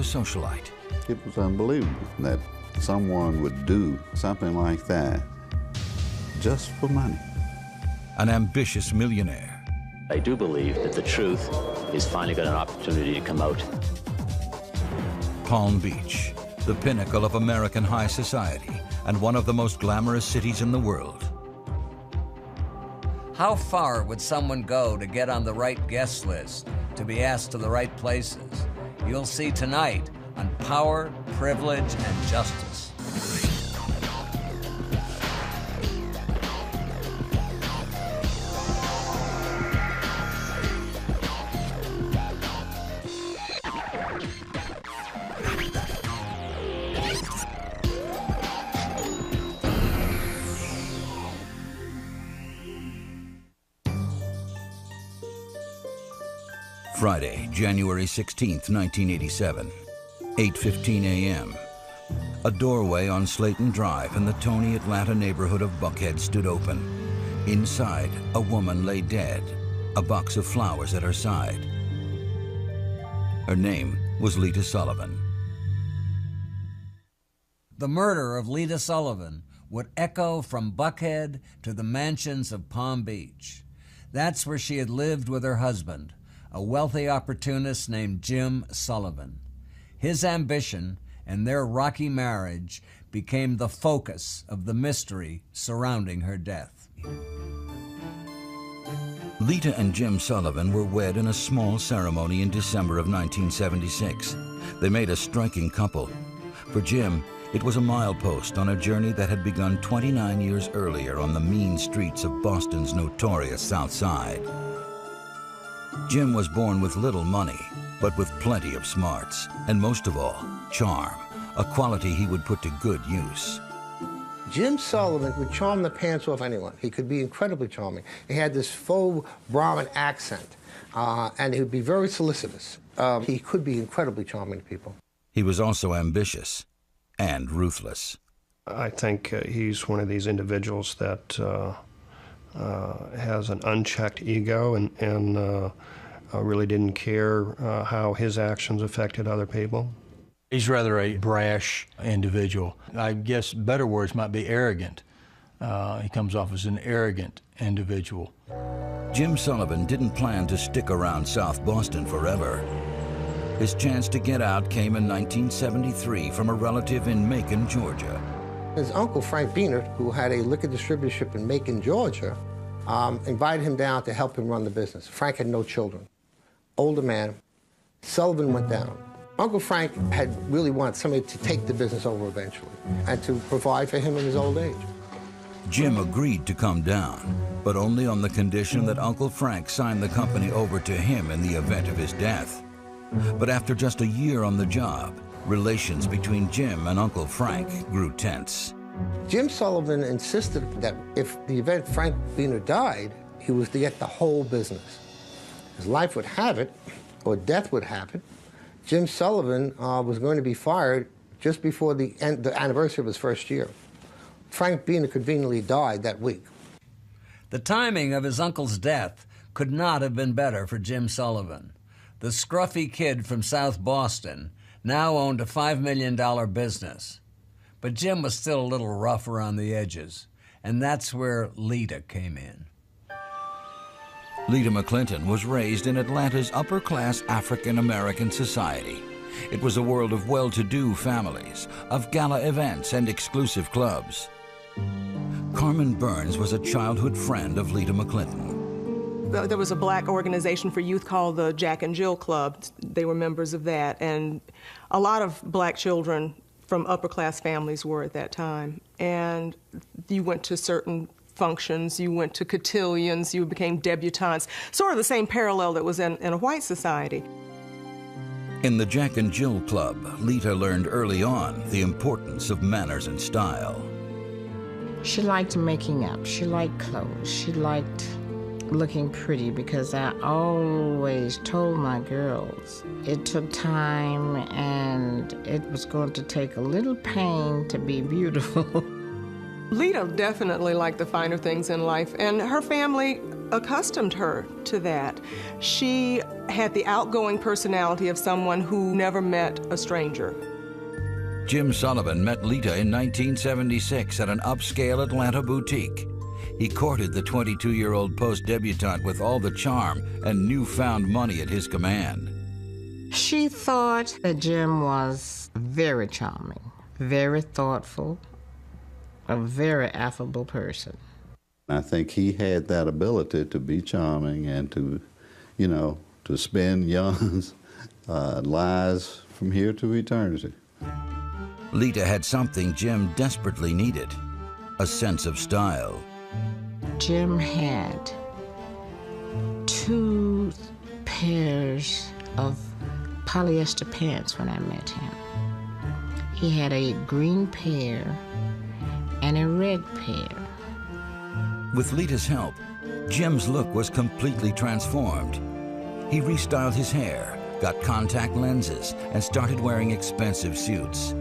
socialite. It was unbelievable that someone would do something like that just for money. An ambitious millionaire. I do believe that the truth is finally got an opportunity to come out. Palm Beach, the pinnacle of American high society and one of the most glamorous cities in the world. How far would someone go to get on the right guest list, to be asked to the right places? You'll see tonight on Power, Privilege, and Justice. Friday, January 16th, 1987, 8:15 a.m. A doorway on Slayton Drive in the Tony Atlanta neighborhood of Buckhead stood open. Inside, a woman lay dead, a box of flowers at her side. Her name was Lita Sullivan. The murder of Lita Sullivan would echo from Buckhead to the mansions of Palm Beach. That's where she had lived with her husband, a wealthy opportunist named Jim Sullivan. His ambition and their rocky marriage became the focus of the mystery surrounding her death. Lita and Jim Sullivan were wed in a small ceremony in December of 1976. They made a striking couple. For Jim, it was a milepost on a journey that had begun 29 years earlier on the mean streets of Boston's notorious South Side. Jim was born with little money, but with plenty of smarts, and most of all, charm, a quality he would put to good use. Jim Sullivan would charm the pants off anyone. He could be incredibly charming. He had this faux Brahmin accent, and he would be very solicitous. He could be incredibly charming to people. He was also ambitious and ruthless. I think he's one of these individuals that has an unchecked ego and really didn't care how his actions affected other people. He's rather a brash individual. I guess better words might be arrogant. He comes off as an arrogant individual. Jim Sullivan didn't plan to stick around South Boston forever. His chance to get out came in 1973 from a relative in Macon, Georgia. His uncle, Frank Beanert, who had a liquor distributorship in Macon, Georgia, invited him down to help him run the business. Frank had no children. Older man. Sullivan went down. Uncle Frank had really wanted somebody to take the business over eventually and to provide for him in his old age. Jim agreed to come down, but only on the condition that Uncle Frank signed the company over to him in the event of his death. But after just a year on the job, relations between Jim and Uncle Frank grew tense. Jim Sullivan insisted that if the event Frank Beanert died, he was to get the whole business. His life would have it, or death would happen. Jim Sullivan was going to be fired just before the anniversary of his first year. Frank Beanert conveniently died that week. The timing of his uncle's death could not have been better for Jim Sullivan. The scruffy kid from South Boston now owned a $5 million business. But Jim was still a little rough around the edges, and that's where Lita came in. Lita McClinton was raised in Atlanta's upper-class African-American society. It was a world of well-to-do families, of gala events and exclusive clubs. Carmen Burns was a childhood friend of Lita McClinton. There was a black organization for youth called the Jack and Jill Club. They were members of that, and a lot of black children from upper-class families were at that time. And you went to certain functions, you went to cotillions, you became debutantes, sort of the same parallel that was in a white society. In the Jack and Jill Club, Lita learned early on the importance of manners and style. She liked making up, she liked clothes, she liked looking pretty, because I always told my girls it took time and it was going to take a little pain to be beautiful. Lita definitely liked the finer things in life, and her family accustomed her to that. She had the outgoing personality of someone who never met a stranger. Jim Sullivan met Lita in 1976 at an upscale Atlanta boutique. He courted the 22-year-old post-debutante with all the charm and newfound money at his command. She thought that Jim was very charming, very thoughtful, a very affable person. I think he had that ability to be charming and to, to spin young lives from here to eternity. Lita had something Jim desperately needed, a sense of style. Jim had 2 pairs of polyester pants when I met him. He had a green pair and a red pair. With Lita's help, Jim's look was completely transformed. He restyled his hair, got contact lenses, and started wearing expensive suits.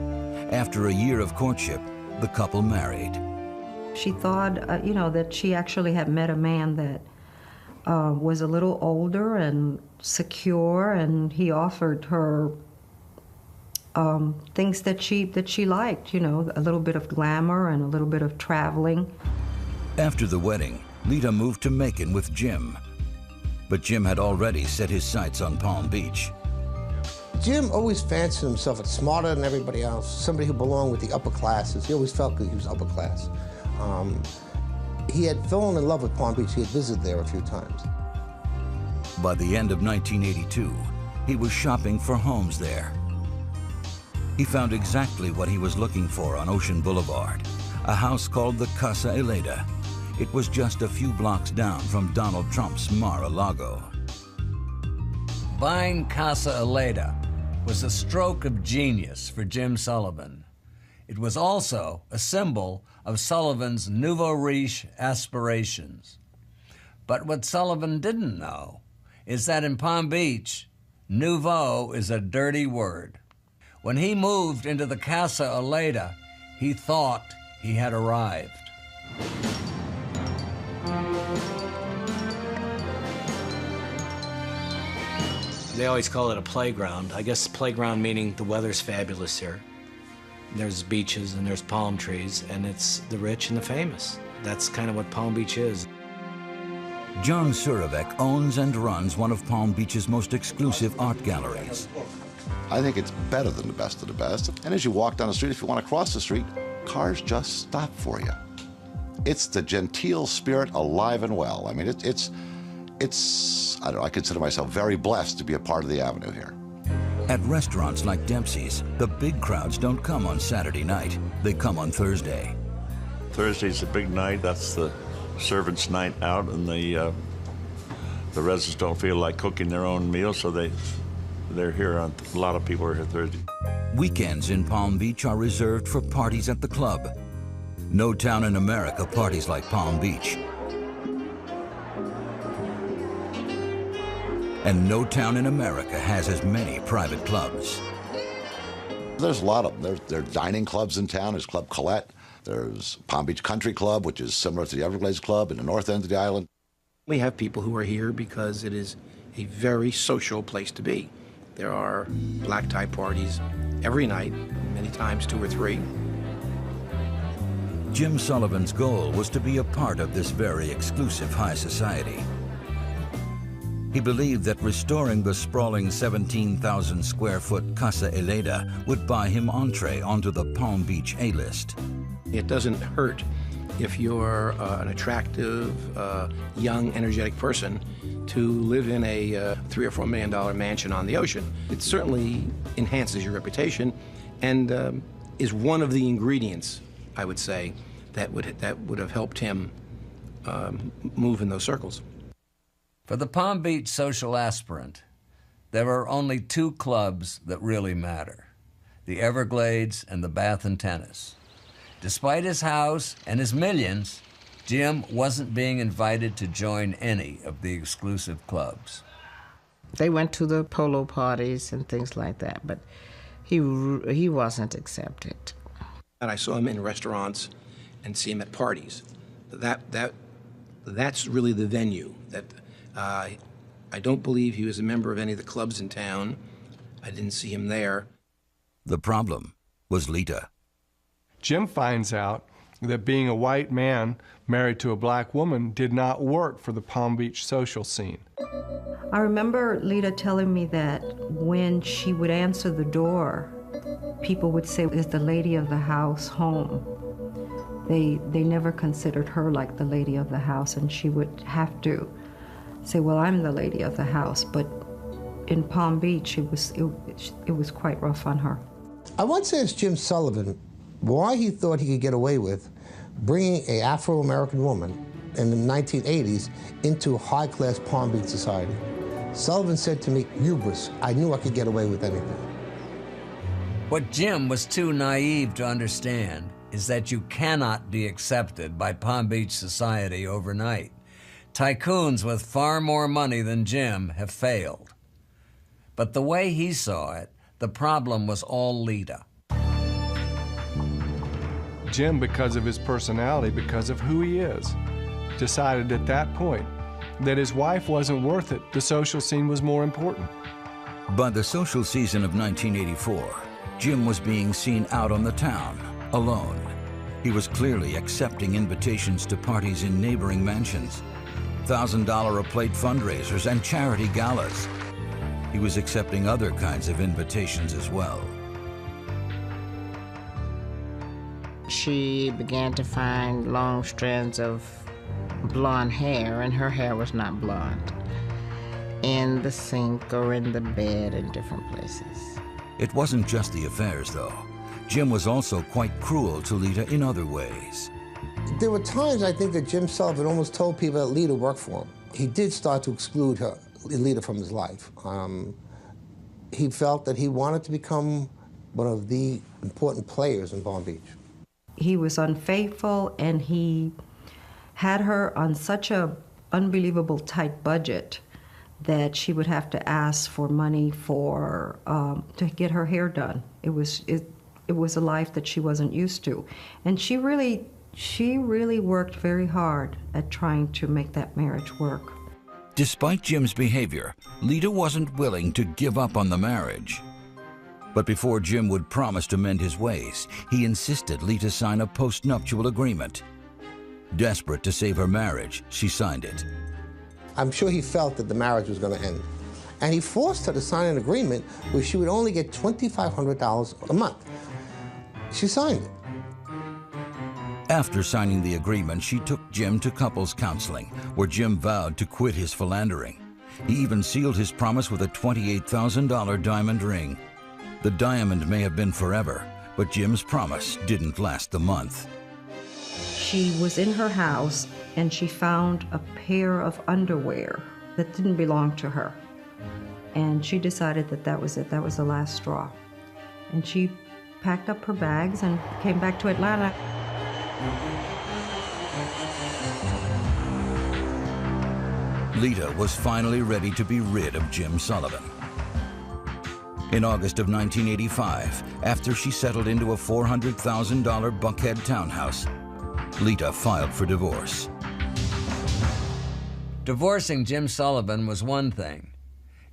After a year of courtship, the couple married. She thought, that she actually had met a man that was a little older and secure, and he offered her things that she liked, a little bit of glamour and a little bit of traveling. After the wedding, Lita moved to Macon with Jim. But Jim had already set his sights on Palm Beach. Jim always fancied himself as smarter than everybody else, somebody who belonged with the upper classes. He always felt that he was upper class. He had fallen in love with Palm Beach. He had visited there a few times. By the end of 1982, he was shopping for homes there. He found exactly what he was looking for on Ocean Boulevard, a house called the Casa Eleda. It was just a few blocks down from Donald Trump's Mar-a-Lago. Buying Casa Eleda was a stroke of genius for Jim Sullivan. It was also a symbol of Sullivan's nouveau riche aspirations. But what Sullivan didn't know is that in Palm Beach, nouveau is a dirty word. When he moved into the Casa Eleda, he thought he had arrived. They always call it a playground. I guess playground meaning the weather's fabulous here. There's beaches and there's palm trees, and it's the rich and the famous. That's kind of what Palm Beach is. John Surovec owns and runs one of Palm Beach's most exclusive art galleries. I think it's better than the best of the best. And as you walk down the street, if you want to cross the street, cars just stop for you. It's the genteel spirit alive and well. I mean, it's I don't know, I consider myself very blessed to be a part of the avenue here. At restaurants like Dempsey's, the big crowds don't come on Saturday night. They come on Thursday. Thursday's a big night. That's the servants' night out, and the residents don't feel like cooking their own meal, so they're here. A lot of people are here Thursday. Weekends in Palm Beach are reserved for parties at the club. No town in America parties like Palm Beach. And no town in America has as many private clubs. There's a lot of them. There are dining clubs in town. There's Club Colette. There's Palm Beach Country Club, which is similar to the Everglades Club in the north end of the island. We have people who are here because it is a very social place to be. There are black tie parties every night, many times 2 or 3. Jim Sullivan's goal was to be a part of this very exclusive high society. He believed that restoring the sprawling 17,000 square foot Casa Eleda would buy him entree onto the Palm Beach A-list. It doesn't hurt if you're an attractive, young, energetic person to live in a $3 or $4 million mansion on the ocean. It certainly enhances your reputation and is one of the ingredients, I would say, that would have helped him move in those circles. For the Palm Beach social aspirant, there are only 2 clubs that really matter, the Everglades and the Bath and Tennis. Despite his house and his millions, Jim wasn't being invited to join any of the exclusive clubs. They went to the polo parties and things like that, but he wasn't accepted. And I saw him in restaurants and see him at parties. That's really the venue. I don't believe he was a member of any of the clubs in town. I didn't see him there. The problem was Lita. Jim finds out that being a white man married to a black woman did not work for the Palm Beach social scene. I remember Lita telling me that when she would answer the door, people would say, "Is the lady of the house home?" They never considered her like the lady of the house, and she would have to say, "Well, I'm the lady of the house." But in Palm Beach, it was quite rough on her. I once asked Jim Sullivan why he thought he could get away with bringing an Afro-American woman in the 1980s into high-class Palm Beach society. Sullivan said to me, "Hubris, I knew I could get away with anything." What Jim was too naive to understand is that you cannot be accepted by Palm Beach society overnight. Tycoons with far more money than Jim have failed. But the way he saw it, the problem was all Lita. Jim, because of his personality, because of who he is, decided at that point that his wife wasn't worth it. The social scene was more important. By the social season of 1984, Jim was being seen out on the town, alone. He was clearly accepting invitations to parties in neighboring mansions, $1,000 a plate fundraisers, and charity galas. He was accepting other kinds of invitations as well. She began to find long strands of blonde hair, and her hair was not blonde, in the sink or in the bed in different places. It wasn't just the affairs, though. Jim was also quite cruel to Lita in other ways. There were times, I think, that Jim Sullivan almost told people that Lita worked for him. He did start to exclude Lita from his life. He felt that he wanted to become one of the important players in Palm Beach. He was unfaithful, and he had her on such a unbelievable tight budget that she would have to ask for money for to get her hair done. It was a life that she wasn't used to, and she really worked very hard at trying to make that marriage work. Despite Jim's behavior, Lita wasn't willing to give up on the marriage. But before Jim would promise to mend his ways, he insisted Lita sign a post-nuptial agreement. Desperate to save her marriage, she signed it. I'm sure he felt that the marriage was going to end. And he forced her to sign an agreement where she would only get $2,500 a month. She signed it. After signing the agreement, she took Jim to couples counseling, where Jim vowed to quit his philandering. He even sealed his promise with a $28,000 diamond ring. The diamond may have been forever, but Jim's promise didn't last the month. She was in her house, and she found a pair of underwear that didn't belong to her. And she decided that that was it, that was the last straw. And she packed up her bags and came back to Atlanta. Lita was finally ready to be rid of Jim Sullivan. In August of 1985, after she settled into a $400,000 Buckhead townhouse, Lita filed for divorce. Divorcing Jim Sullivan was one thing.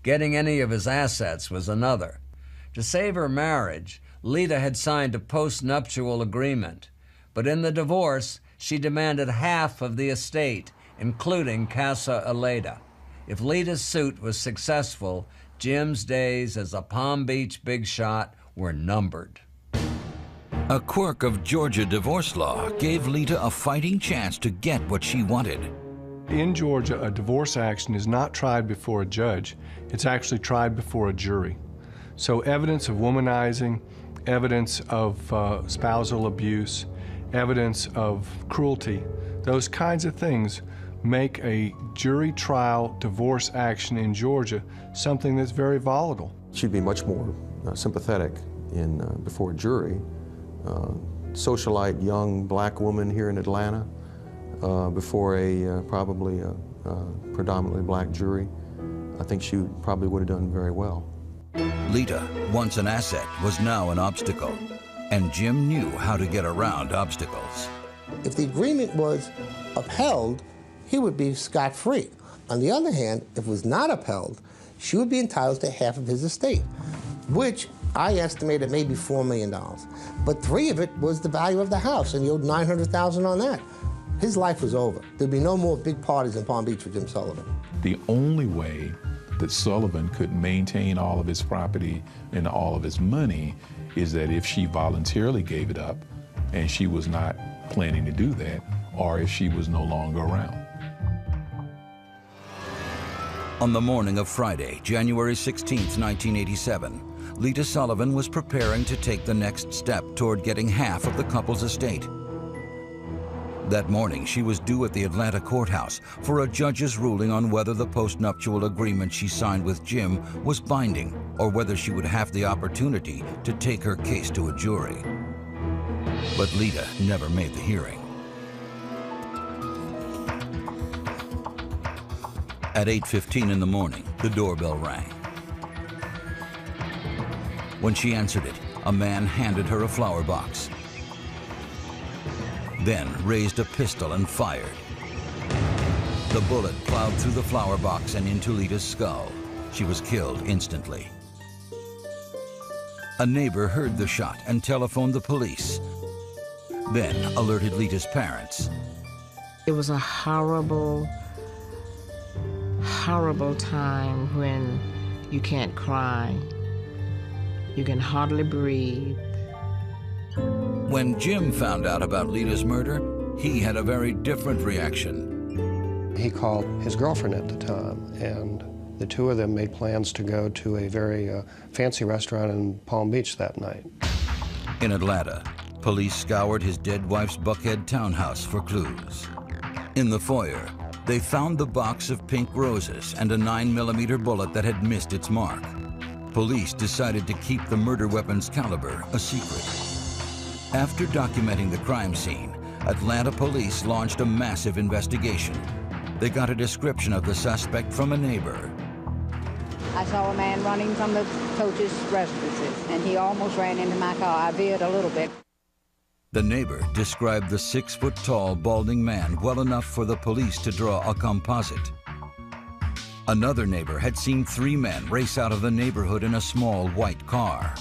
Getting any of his assets was another. To save her marriage, Lita had signed a post-nuptial agreement, but in the divorce, she demanded half of the estate, including Casa Aleda. If Lita's suit was successful, Jim's days as a Palm Beach big shot were numbered. A quirk of Georgia divorce law gave Lita a fighting chance to get what she wanted. In Georgia, a divorce action is not tried before a judge. It's actually tried before a jury. So evidence of womanizing, evidence of spousal abuse, evidence of cruelty, those kinds of things make a jury trial divorce action in Georgia something that's very volatile. She'd be much more sympathetic before a jury. Socialite young black woman here in Atlanta before probably a predominantly black jury. I think she probably would have done very well. Lita, once an asset, was now an obstacle, and Jim knew how to get around obstacles. If the agreement was upheld, he would be scot-free. On the other hand, if it was not upheld, she would be entitled to half of his estate, which I estimated maybe $4 million. But $3 million of it was the value of the house, and he owed $900,000 on that. His life was over. There'd be no more big parties in Palm Beach for Jim Sullivan. The only way that Sullivan could maintain all of his property and all of his money is that if she voluntarily gave it up, and she was not planning to do that, or if she was no longer around. On the morning of Friday, January 16, 1987, Lita Sullivan was preparing to take the next step toward getting half of the couple's estate. That morning, she was due at the Atlanta courthouse for a judge's ruling on whether the postnuptial agreement she signed with Jim was binding or whether she would have the opportunity to take her case to a jury. But Lita never made the hearing. At 8:15 in the morning, the doorbell rang. When she answered it, a man handed her a flower box, then raised a pistol and fired. The bullet plowed through the flower box and into Lita's skull. She was killed instantly. A neighbor heard the shot and telephoned the police, then alerted Lita's parents. It was a horrible, horrible time when you can't cry. You can hardly breathe. When Jim found out about Lita's murder, he had a very different reaction. He called his girlfriend at the time, and the two of them made plans to go to a very fancy restaurant in Palm Beach that night. In Atlanta, police scoured his dead wife's Buckhead townhouse for clues. In the foyer, they found the box of pink roses and a 9mm bullet that had missed its mark. Police decided to keep the murder weapon's caliber a secret. After documenting the crime scene, Atlanta police launched a massive investigation. They got a description of the suspect from a neighbor. I saw a man running from the coach's residences, and he almost ran into my car. I veered a little bit. The neighbor described the 6-foot-tall, balding man well enough for the police to draw a composite. Another neighbor had seen 3 men race out of the neighborhood in a small white car.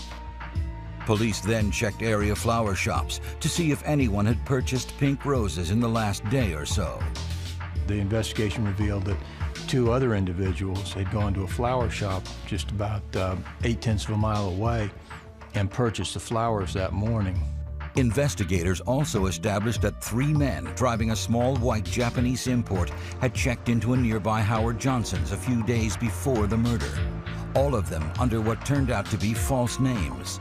Police then checked area flower shops to see if anyone had purchased pink roses in the last day or so. The investigation revealed that 2 other individuals had gone to a flower shop just about 0.8 of a mile away and purchased the flowers that morning. Investigators also established that 3 men driving a small white Japanese import had checked into a nearby Howard Johnson's a few days before the murder, all of them under what turned out to be false names.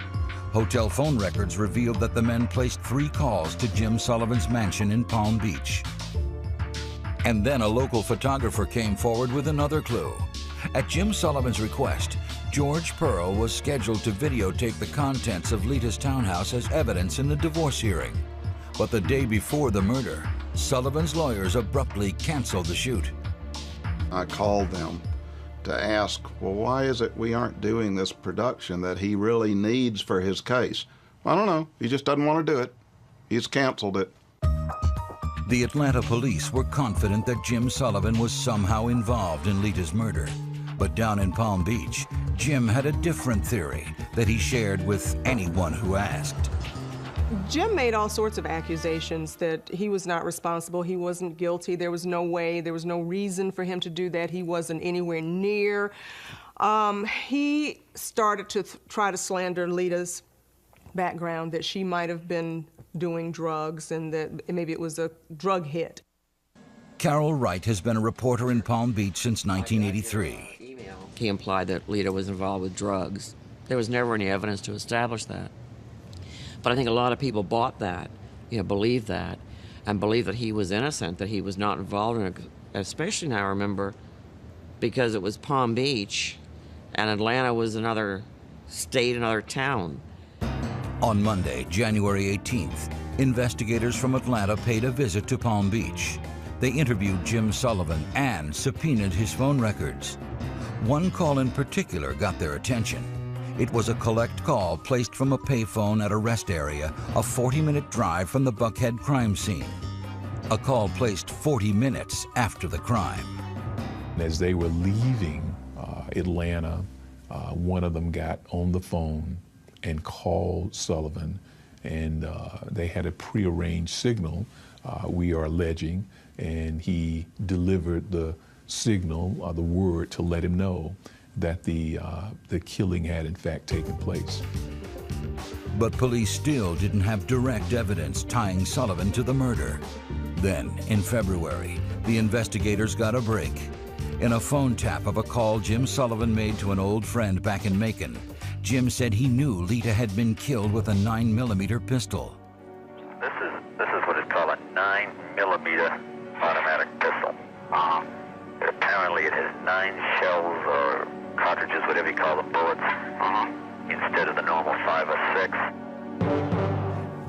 Hotel phone records revealed that the men placed 3 calls to Jim Sullivan's mansion in Palm Beach. And then a local photographer came forward with another clue. At Jim Sullivan's request, George Pearl was scheduled to videotape the contents of Lita's townhouse as evidence in the divorce hearing. But the day before the murder, Sullivan's lawyers abruptly canceled the shoot. I called them to ask, well, why is it we aren't doing this production that he really needs for his case? I don't know. He just doesn't want to do it. He's canceled it. The Atlanta police were confident that Jim Sullivan was somehow involved in Lita's murder. But down in Palm Beach, Jim had a different theory that he shared with anyone who asked. Jim made all sorts of accusations that he was not responsible, he wasn't guilty, there was no way, there was no reason for him to do that, he wasn't anywhere near. He started to try to slander Lita's background, that she might have been doing drugs and that maybe it was a drug hit. Carol Wright has been a reporter in Palm Beach since 1983. He implied that Lita was involved with drugs. There was never any evidence to establish that. But I think a lot of people bought that, believed that, and believed that he was innocent, that he was not involved in it, especially now, remember, because it was Palm Beach and Atlanta was another state, another town. On Monday, January 18th, investigators from Atlanta paid a visit to Palm Beach. They interviewed Jim Sullivan and subpoenaed his phone records. One call in particular got their attention. It was a collect call placed from a payphone at a rest area, a 40-minute drive from the Buckhead crime scene. A call placed 40 minutes after the crime. As they were leaving Atlanta, one of them got on the phone and called Sullivan, and they had a prearranged signal, we are alleging, and he delivered the signal, the word, to let him know that the killing had in fact taken place. But police still didn't have direct evidence tying Sullivan to the murder. Then, in February, the investigators got a break. In a phone tap of a call Jim Sullivan made to an old friend back in Macon, Jim said he knew Lita had been killed with a 9mm pistol. This is what is called a 9mm automatic pistol. Apparently it has 9 shells or cartridges, whatever you call them, bullets, instead of the normal 5 or 6.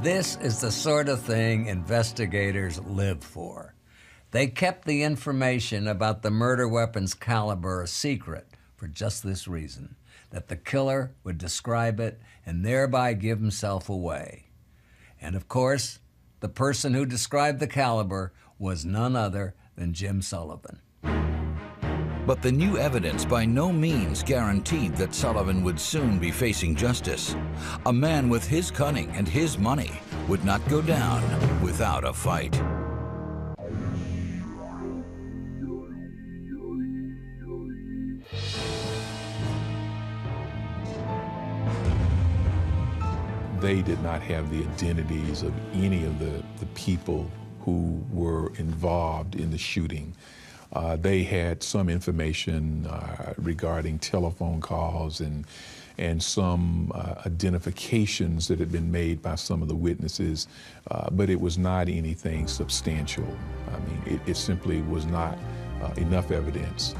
This is the sort of thing investigators live for. They kept the information about the murder weapon's caliber a secret for just this reason, that the killer would describe it and thereby give himself away. And of course, the person who described the caliber was none other than Jim Sullivan. But the new evidence by no means guaranteed that Sullivan would soon be facing justice. A man with his cunning and his money would not go down without a fight. They did not have the identities of any of the people who were involved in the shooting. They had some information regarding telephone calls and some identifications that had been made by some of the witnesses, but it was not anything substantial. I mean, it simply was not enough evidence.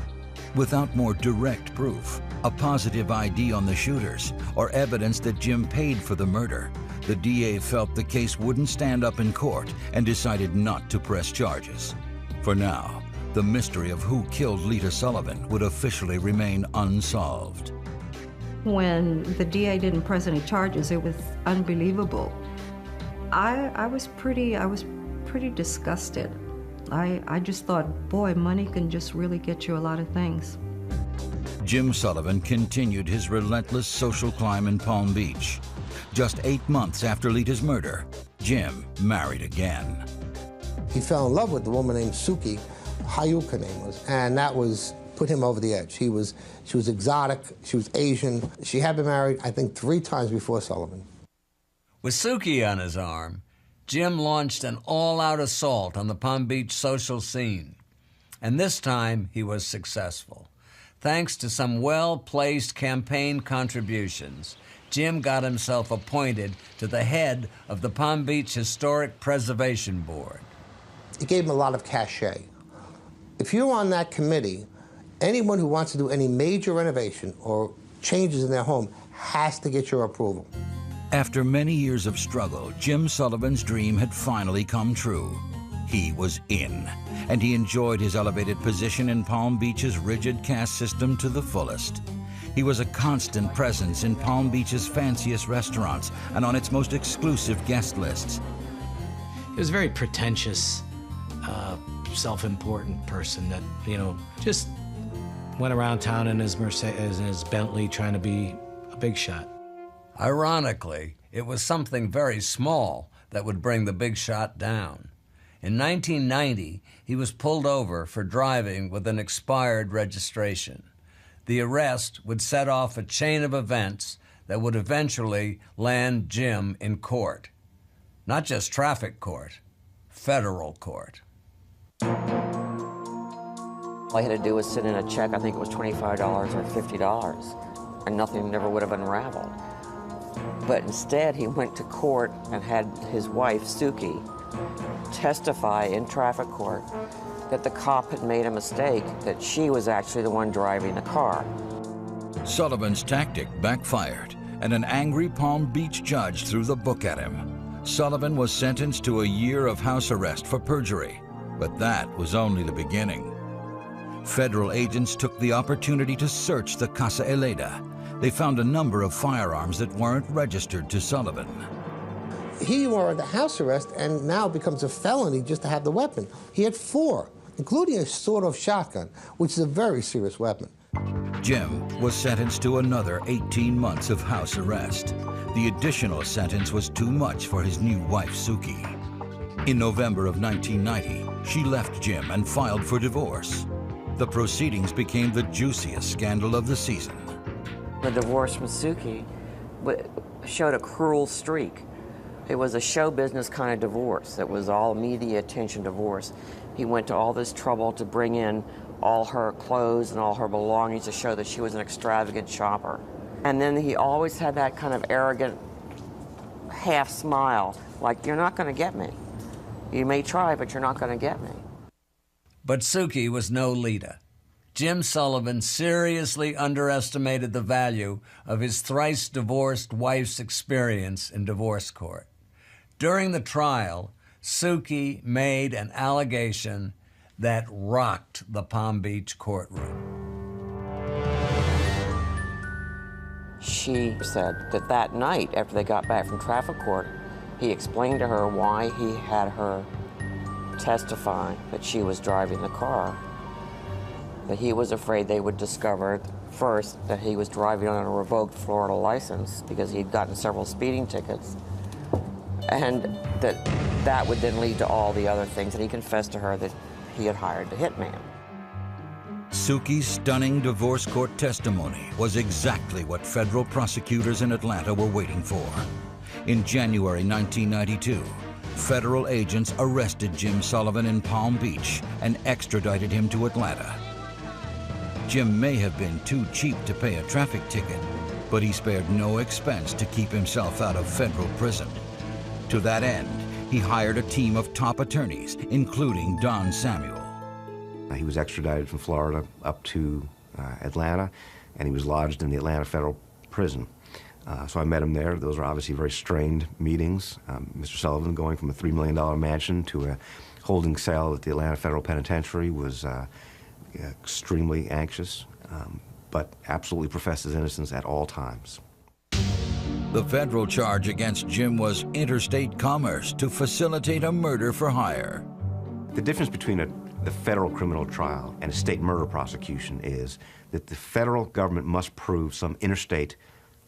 Without more direct proof, a positive ID on the shooters, or evidence that Jim paid for the murder, the DA felt the case wouldn't stand up in court and decided not to press charges. For now, the mystery of who killed Lita Sullivan would officially remain unsolved. When the DA didn't press any charges, it was unbelievable. I was pretty disgusted. I just thought, boy, money can just really get you a lot of things. Jim Sullivan continued his relentless social climb in Palm Beach. Just 8 months after Lita's murder, Jim married again. He fell in love with a woman named Suki, Hayuk her name was, and that put him over the edge. She was exotic, she was Asian. She had been married, I think, 3 times before Sullivan. With Suki on his arm, Jim launched an all-out assault on the Palm Beach social scene. And this time, he was successful. Thanks to some well-placed campaign contributions, Jim got himself appointed to the head of the Palm Beach Historic Preservation Board. It gave him a lot of cachet. If you're on that committee, anyone who wants to do any major renovation or changes in their home has to get your approval. After many years of struggle, Jim Sullivan's dream had finally come true. He was in, and he enjoyed his elevated position in Palm Beach's rigid caste system to the fullest. He was a constant presence in Palm Beach's fanciest restaurants and on its most exclusive guest lists. He was a very pretentious, self-important person that, just went around town in his Mercedes and his Bentley trying to be a big shot. Ironically, it was something very small that would bring the big shot down. In 1990, he was pulled over for driving with an expired registration. The arrest would set off a chain of events that would eventually land Jim in court. Not just traffic court, federal court. All I had to do was send in a check, I think it was $25 or $50, and nothing never would have unraveled. But instead, he went to court and had his wife, Suki, testify in traffic court that the cop had made a mistake, that she was actually the one driving the car. Sullivan's tactic backfired, and an angry Palm Beach judge threw the book at him. Sullivan was sentenced to a year of house arrest for perjury, but that was only the beginning. Federal agents took the opportunity to search the Casa Eleda. They found a number of firearms that weren't registered to Sullivan. He warranted house arrest and now becomes a felony just to have the weapon. He had 4, including a sawed-off shotgun, which is a very serious weapon. Jim was sentenced to another 18 months of house arrest. The additional sentence was too much for his new wife, Suki. In November of 1990, she left Jim and filed for divorce. The proceedings became the juiciest scandal of the season. The divorce from Suki showed a cruel streak. It was a show business kind of divorce. It was all media attention divorce. He went to all this trouble to bring in all her clothes and all her belongings to show that she was an extravagant shopper. And then he always had that kind of arrogant half smile, like, you're not going to get me. You may try, but you're not going to get me. But Suki was no Lita. Jim Sullivan seriously underestimated the value of his thrice-divorced wife's experience in divorce court. During the trial, Suki made an allegation that rocked the Palm Beach courtroom. She said that that night, after they got back from traffic court, he explained to her why he had her testify that she was driving the car. That he was afraid they would discover first that he was driving on a revoked Florida license because he'd gotten several speeding tickets, and that would then lead to all the other things. And he confessed to her that he had hired the hitman. Suki's stunning divorce court testimony was exactly what federal prosecutors in Atlanta were waiting for. In January 1992, federal agents arrested Jim Sullivan in Palm Beach and extradited him to Atlanta. Jim may have been too cheap to pay a traffic ticket, but he spared no expense to keep himself out of federal prison. To that end, he hired a team of top attorneys, including Don Samuel. He was extradited from Florida up to Atlanta, and he was lodged in the Atlanta Federal Prison. So I met him there. Those were obviously very strained meetings. Mr. Sullivan going from a $3 million mansion to a holding cell at the Atlanta Federal Penitentiary was extremely anxious, but absolutely professed his innocence at all times. The federal charge against Jim was interstate commerce to facilitate a murder for hire. The difference between the federal criminal trial and a state murder prosecution is that the federal government must prove some interstate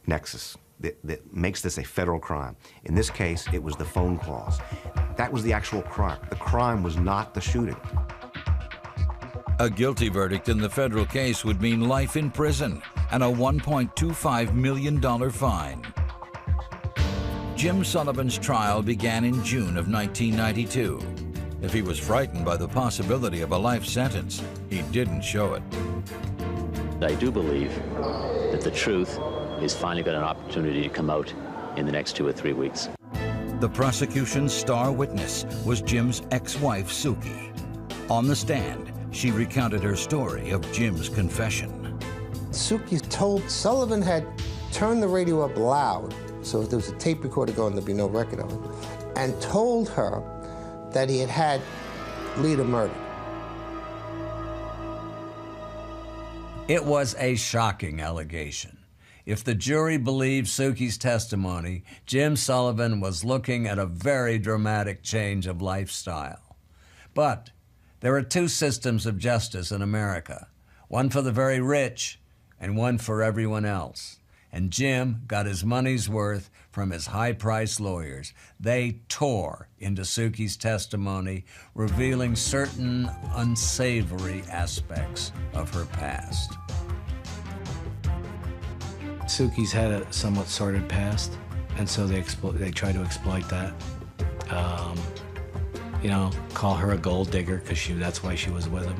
nexus that makes this a federal crime. In this case, it was the phone calls. That was the actual crime. The crime was not the shooting. A guilty verdict in the federal case would mean life in prison and a $1.25 million fine. Jim Sullivan's trial began in June of 1992. If he was frightened by the possibility of a life sentence, he didn't show it. I do believe that the truth is finally got an opportunity to come out in the next 2 or 3 weeks. The prosecution's star witness was Jim's ex-wife, Suki. On the stand, she recounted her story of Jim's confession. Suki told Sullivan had turned the radio up loud, so if there was a tape recorder going, there'd be no record of it, and told her that he had had Lita murdered. It was a shocking allegation. If the jury believed Suki's testimony, Jim Sullivan was looking at a very dramatic change of lifestyle. But there are two systems of justice in America, one for the very rich and one for everyone else. And Jim got his money's worth from his high-priced lawyers. They tore into Suki's testimony, revealing certain unsavory aspects of her past. Suki's had a somewhat sordid past, and so they try to exploit that. You know, call her a gold digger because that's why she was with him.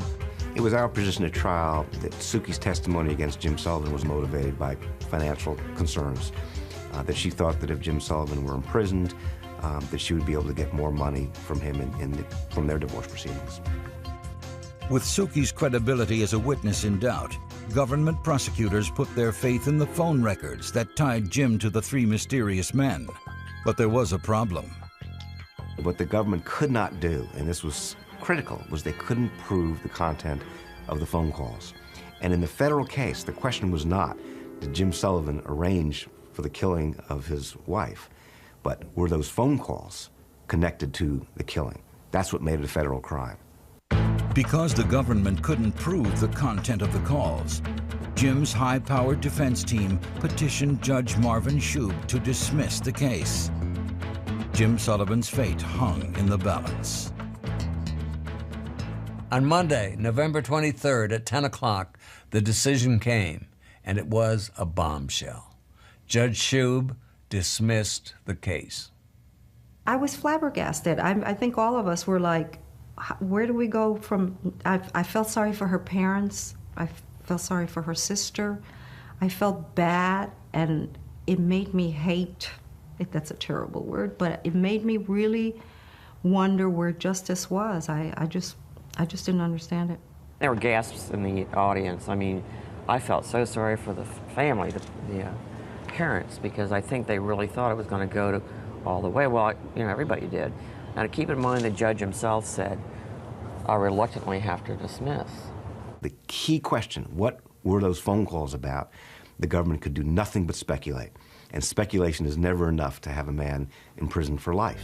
It was our position at trial that Suki's testimony against Jim Sullivan was motivated by financial concerns, that she thought that if Jim Sullivan were imprisoned, that she would be able to get more money from him from their divorce proceedings. With Suki's credibility as a witness in doubt, government prosecutors put their faith in the phone records that tied Jim to the three mysterious men. But there was a problem. What the government could not do, and this was critical, was they couldn't prove the content of the phone calls. And in the federal case, the question was not, Did Jim Sullivan arrange for the killing of his wife? But were those phone calls connected to the killing? That's what made it a federal crime. Because the government couldn't prove the content of the calls, Jim's high-powered defense team petitioned Judge Marvin Shube to dismiss the case. Jim Sullivan's fate hung in the balance. On Monday, November 23rd at 10 o'clock, the decision came, and it was a bombshell. Judge Shube dismissed the case. I was flabbergasted. I think all of us were like, where do we go from? I felt sorry for her parents. I felt sorry for her sister. I felt bad, and it made me hate, if that's a terrible word, but it made me really wonder where justice was. I just didn't understand it. There were gasps in the audience. I mean, I felt so sorry for the family, the parents, because I think they really thought it was going to go to all the way. Well, you know, everybody did. Now, to keep in mind, the judge himself said, I reluctantly have to dismiss. The key question, what were those phone calls about? The government could do nothing but speculate. And speculation is never enough to have a man in prison for life.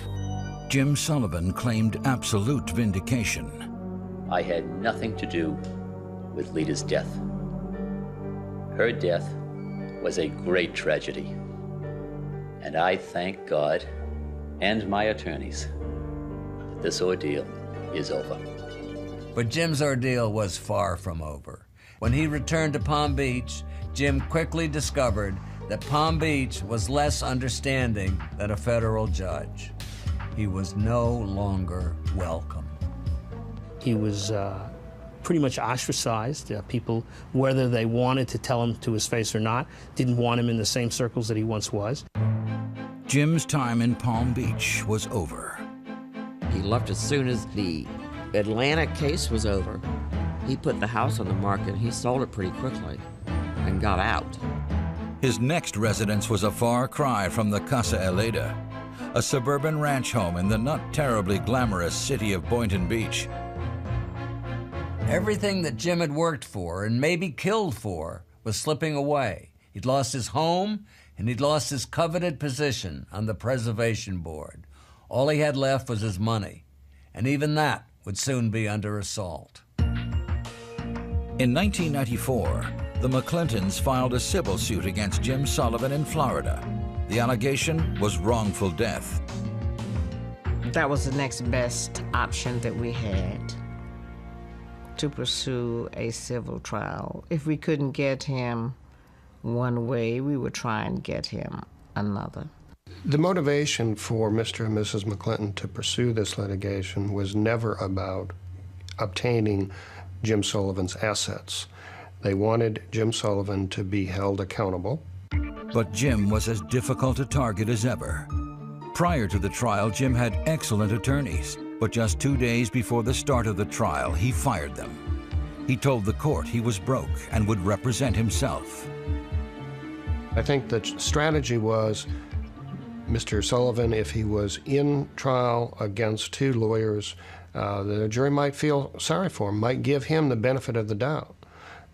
Jim Sullivan claimed absolute vindication. I had nothing to do with Lita's death. Her death was a great tragedy. And I thank God and my attorneys that this ordeal is over. But Jim's ordeal was far from over. When he returned to Palm Beach, Jim quickly discovered that Palm Beach was less understanding than a federal judge. He was no longer welcome. He was pretty much ostracized. People, whether they wanted to tell him to his face or not, didn't want him in the same circles that he once was. Jim's time in Palm Beach was over. He left as soon as the Atlanta case was over. He put the house on the market. He sold it pretty quickly and got out. His next residence was a far cry from the Casa Eleda, a suburban ranch home in the not terribly glamorous city of Boynton Beach. Everything that Jim had worked for and maybe killed for was slipping away. He'd lost his home, and he'd lost his coveted position on the preservation board. All he had left was his money, and even that would soon be under assault. In 1994, the McClintons filed a civil suit against Jim Sullivan in Florida. The allegation was wrongful death. That was the next best option that we had, to pursue a civil trial. If we couldn't get him one way, we would try and get him another. The motivation for Mr. and Mrs. McClinton to pursue this litigation was never about obtaining Jim Sullivan's assets. They wanted Jim Sullivan to be held accountable. But Jim was as difficult a target as ever. Prior to the trial, Jim had excellent attorneys, but just 2 days before the start of the trial, he fired them. He told the court he was broke and would represent himself. I think the strategy was Mr. Sullivan, if he was in trial against two lawyers, the jury might feel sorry for him, might give him the benefit of the doubt.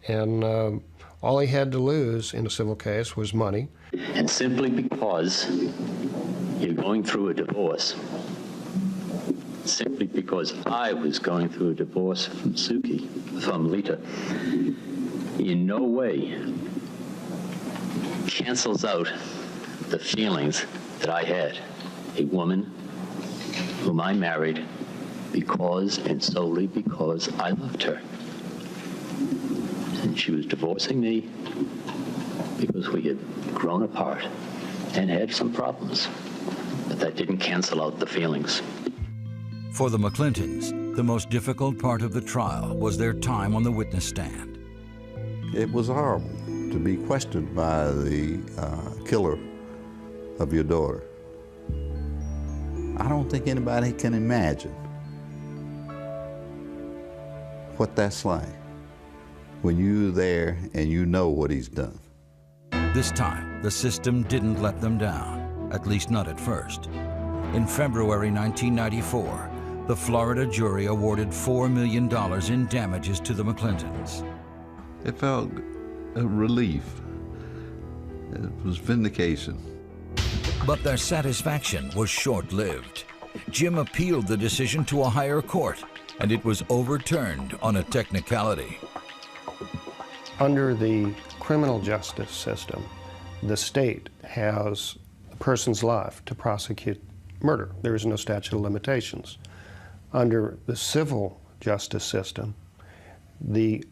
And all he had to lose in a civil case was money. And simply because you're going through a divorce, simply because I was going through a divorce from Lita, in no way cancels out the feelings that I had. A woman whom I married because and solely because I loved her. And she was divorcing me because we had grown apart and had some problems. But that didn't cancel out the feelings. For the McClintons, the most difficult part of the trial was their time on the witness stand. It was horrible to be questioned by the killer of your daughter. I don't think anybody can imagine what that's like when you're there and you know what he's done. This time, the system didn't let them down, at least not at first. In February 1994, the Florida jury awarded $4 million in damages to the McClintons. It felt a relief It was vindication. But their satisfaction was short-lived. Jim appealed the decision to a higher court, and it was overturned on a technicality. Under the criminal justice system, the state has a person's life to prosecute murder. There is no statute of limitations. Under the civil justice system, the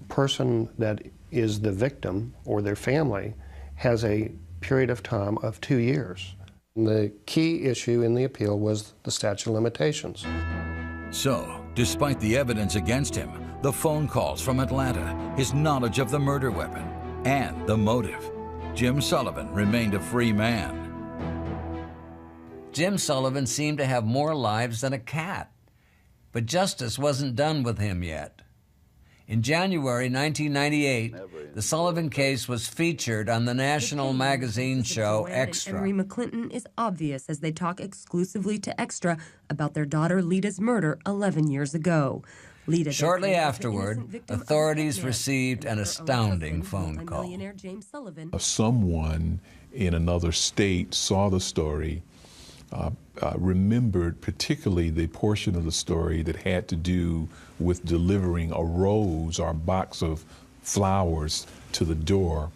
person that is the victim or their family has a period of time of 2 years. The key issue in the appeal was the statute of limitations. So, despite the evidence against him, the phone calls from Atlanta, his knowledge of the murder weapon, and the motive, Jim Sullivan remained a free man. Jim Sullivan seemed to have more lives than a cat, but justice wasn't done with him yet. In January 1998, the Sullivan case was featured on the national magazine show Extra. Henry McClinton is obvious as they talk exclusively to Extra about their daughter Lita's murder 11 years ago. Lita Shortly afterward, authorities received an astounding phone call. Someone in another state saw the story, remembered particularly the portion of the story that had to do with delivering a rose or a box of flowers to the door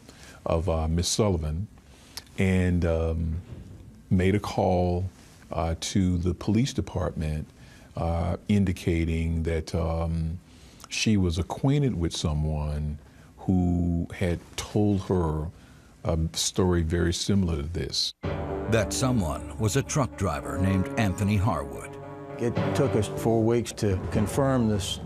of Miss Sullivan, and made a call to the police department indicating that she was acquainted with someone who had told her a story very similar to this. That someone was a truck driver named Anthony Harwood. It took us 4 weeks to confirm this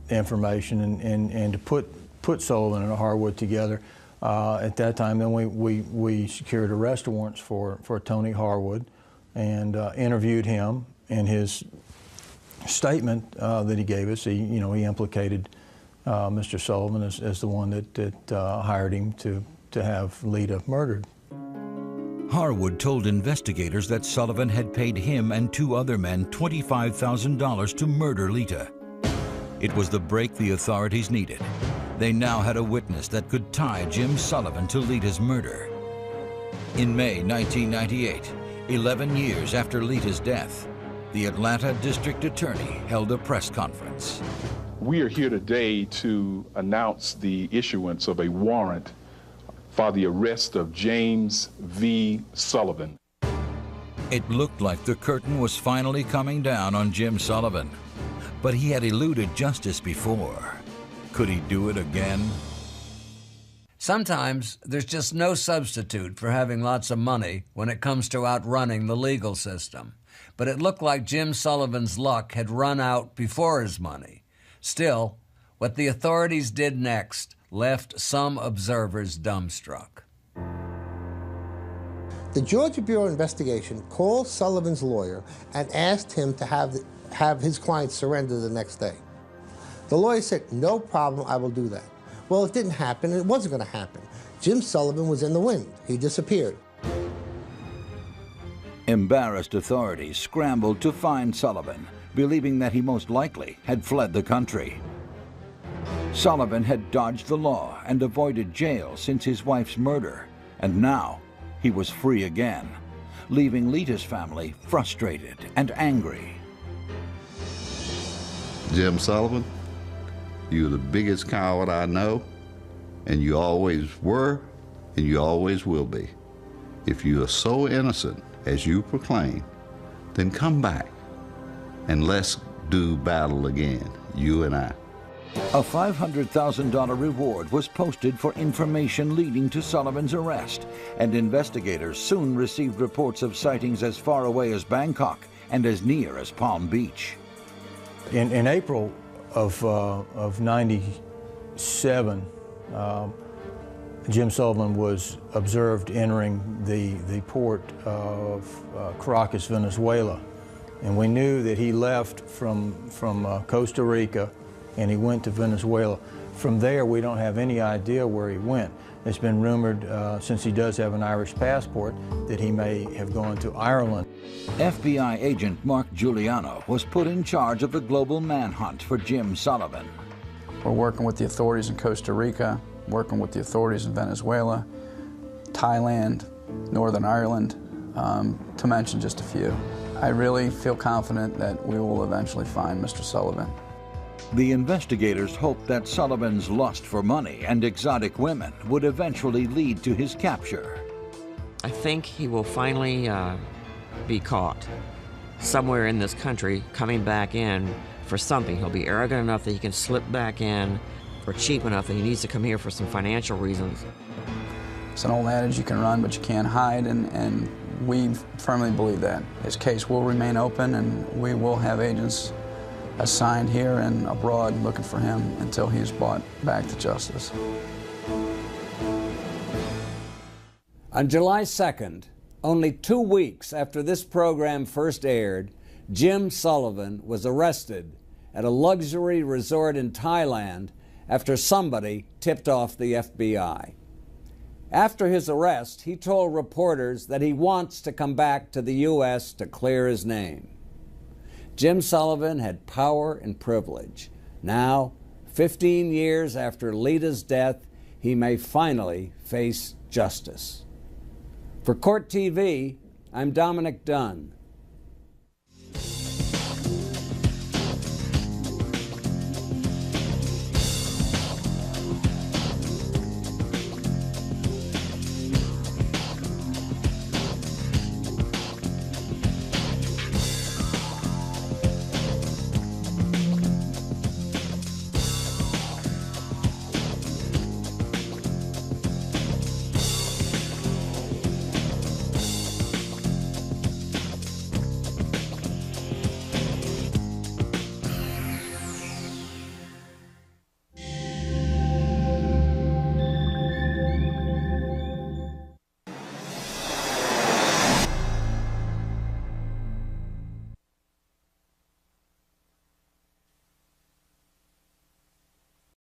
information and to put Sullivan and Harwood together. At that time, then we secured arrest warrants for Tony Harwood and interviewed him. In his statement that he gave us, he implicated Mr. Sullivan as the one that hired him to have Lita murdered. Harwood told investigators that Sullivan had paid him and 2 other men $25,000 to murder Lita. It was the break the authorities needed. They now had a witness that could tie Jim Sullivan to Lita's murder. In May 1998, 11 years after Lita's death, the Atlanta District Attorney held a press conference. We are here today to announce the issuance of a warrant for the arrest of James V. Sullivan. It looked like the curtain was finally coming down on Jim Sullivan, but he had eluded justice before. Could he do it again? Sometimes there's just no substitute for having lots of money when it comes to outrunning the legal system. But it looked like Jim Sullivan's luck had run out before his money. Still, what the authorities did next left some observers dumbstruck. The Georgia Bureau of Investigation called Sullivan's lawyer and asked him to have his client surrender the next day. The lawyer said, "No problem, I will do that." Well, it didn't happen, and it wasn't going to happen. Jim Sullivan was in the wind. He disappeared. Embarrassed authorities scrambled to find Sullivan, believing that he most likely had fled the country. Sullivan had dodged the law and avoided jail since his wife's murder, and now he was free again, leaving Lita's family frustrated and angry. Jim Sullivan, you're the biggest coward I know, and you always were, and you always will be. If you are so innocent as you proclaim, then come back and let's do battle again, you and I. A $500,000 reward was posted for information leading to Sullivan's arrest, and investigators soon received reports of sightings as far away as Bangkok and as near as Palm Beach. In April of '97, Jim Sullivan was observed entering the port of Caracas, Venezuela, and we knew that he left from Costa Rica and he went to Venezuela. From there, we don't have any idea where he went. It's been rumored, since he does have an Irish passport, that he may have gone to Ireland. FBI agent Mark Giuliano was put in charge of the global manhunt for Jim Sullivan. We're working with the authorities in Costa Rica, working with the authorities in Venezuela, Thailand, Northern Ireland, to mention just a few. I really feel confident that we will eventually find Mr. Sullivan. The investigators hoped that Sullivan's lust for money and exotic women would eventually lead to his capture. I think he will finally be caught somewhere in this country coming back in for something. He'll be arrogant enough that he can slip back in, or cheap enough that he needs to come here for some financial reasons. It's an old adage, you can run but you can't hide, and we firmly believe that. His case will remain open, and we will have agents assigned here and abroad looking for him until he is brought back to justice. On July 2nd, only 2 weeks after this program first aired, Jim Sullivan was arrested at a luxury resort in Thailand after somebody tipped off the FBI. After his arrest, he told reporters that he wants to come back to the U.S. to clear his name. Jim Sullivan had power and privilege. Now, 15 years after Lita's death, he may finally face justice. For Court TV, I'm Dominic Dunn.